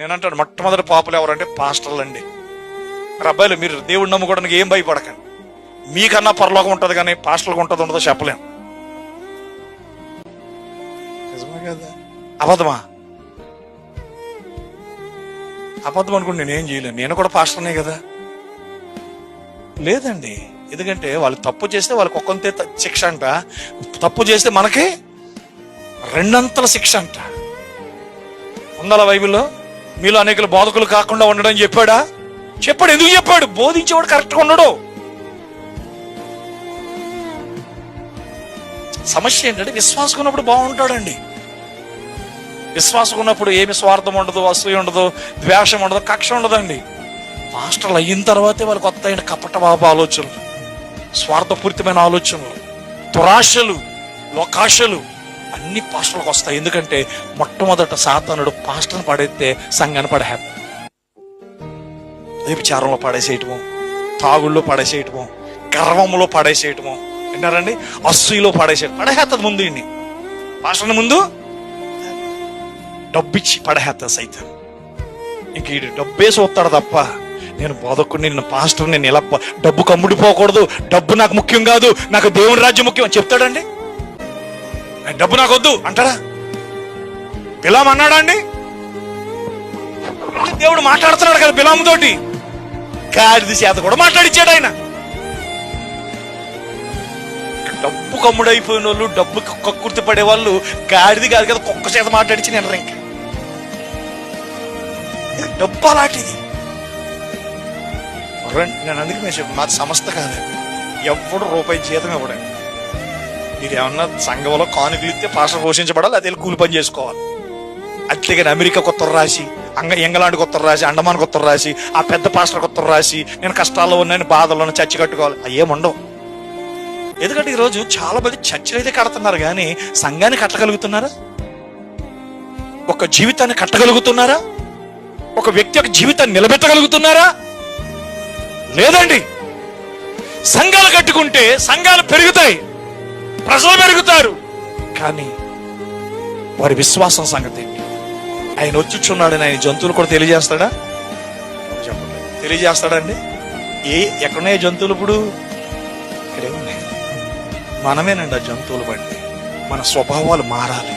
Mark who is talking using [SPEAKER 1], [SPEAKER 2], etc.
[SPEAKER 1] నేనంటాను మొట్టమొదటి పాపులు ఎవరంటే పాస్టర్లు అండి. అబ్బాయిలు మీరు దేవుడిని నమ్ముకోవడానికి ఏం భయపడకండి, మీకన్నా పరలోకం ఉంటుంది కానీ పాస్టర్లకు ఉంటుంది ఉండదో చెప్పలేము. నిజమే కదా? అబద్ధమా? అబద్ధం అనుకుంటే నేనేం చేయలేను, నేను కూడా పాస్టర్నే కదా. లేదండి, ఎందుకంటే వాళ్ళు తప్పు చేస్తే వాళ్ళకి ఒక్కంతే శిక్ష అంట, తప్పు చేస్తే మనకి రెండంతల శిక్ష అంట. ఉండాల బైబిల్లో? మీలో అనేకలు బోధకులు కాకుండా ఉండడం చెప్పాడా? చెప్పాడు. ఎందుకు చెప్పాడు? బోధించేవాడు కరెక్ట్గా ఉండడు. సమస్య ఏంటంటే విశ్వాసం ఉన్నప్పుడు బాగుంటాడండి. విశ్వాసం ఉన్నప్పుడు ఏమి స్వార్థం ఉండదు, అసూయ ఉండదు, ద్వేషం ఉండదు, కక్ష ఉండదండి. పాస్టర్లు అయిన తర్వాతే వాళ్ళకి కొత్త అయిన కపట బాబు ఆలోచనలు, స్వార్థపూరితమైన ఆలోచనలు, దురాశలు, లోకాశలు అన్ని పాస్టర్లకు వస్తాయి. ఎందుకంటే మొట్టమొదట సాతానుడు పాస్టర్ని పడేస్తే సంఘాన్ని పడేస్తాడు. వ్యభిచారంలో పడేసేయటము, తాగుళ్ళలో పడేసేయటము, గర్వంలో పడేసేయటము, విన్నారండి, అసూయలో పడేసేస్తుంది. ముందు ఇన్ని పాస్టర్ని ముందు డబ్బిచ్చి పడేస్తుంది సైతం. ఇంక ఈ డబ్బే చూస్తాడు తప్ప నేను బోధకుడిని, నేను పాస్టర్, నేను ఇలా డబ్బు కమ్ముడిపోకూడదు, డబ్బు నాకు ముఖ్యం కాదు, నాకు దేవుని రాజ్యం ముఖ్యం అని చెప్తాడండి. డబ్బు నాకు వద్దు అంటాడా? బిలాం అన్నాడా అండి? దేవుడు మాట్లాడుతున్నాడు కదా బిలాముతోటి, గాడిద చేత కూడా మాట్లాడిచ్చాడు ఆయన. డబ్బు కమ్ముడైపోయిన వాళ్ళు, డబ్బు కక్కుర్తి పడే వాళ్ళు గాడిది కాదు కదా, కుక్క చేత మాట్లాడిచ్చి నేను ఇంకా డబ్బు అలాంటిది. నేను అందుకే మేము చెప్పాను, మాది సంస్థ కాదండి, ఎవడు రూపాయి జీతం ఇవ్వడండి. మీరు ఏమన్నా సంఘంలో కానుకలు ఇస్తే పాస్టర్ పోషించబడాలి, అదే కూలి పని చేసుకోవాలి. అంతేగాని అమెరికా ఉత్తరం రాసి, ఇంగ్లాండ్కి ఉత్తరం రాసి, అండమాన్కి ఉత్తరం రాసి, ఆ పెద్ద పాస్టర్కి ఉత్తరం రాసి నేను కష్టాల్లో ఉన్నాను, బాధల్లో చర్చి కట్టుకోవాలి, అయ్యేముండవు. ఎందుకంటే ఈరోజు చాలా మంది చర్చలు అయితే కడుతున్నారు కానీ సంఘాన్ని కట్టగలుగుతున్నారా? ఒక జీవితాన్ని కట్టగలుగుతున్నారా? ఒక వ్యక్తి యొక్క జీవితాన్ని నిలబెట్టగలుగుతున్నారా? లేదండి. సంఘాలు కట్టుకుంటే సంఘాలు పెరుగుతాయి, ప్రజలు పెరుగుతారు, కానీ వారి విశ్వాసం సంగతి ఏంటి? ఆయన వచ్చుచున్నాడని ఆయన జంతువులు కూడా తెలియజేస్తాడా? చెప్పండి, తెలియజేస్తాడండి? ఎక్కడున్నాయి జంతువులు? ఇప్పుడు ఇక్కడే ఉన్నాయి. మనమేనండి ఆ జంతువులు బండి. మన స్వభావాలు మారాలి.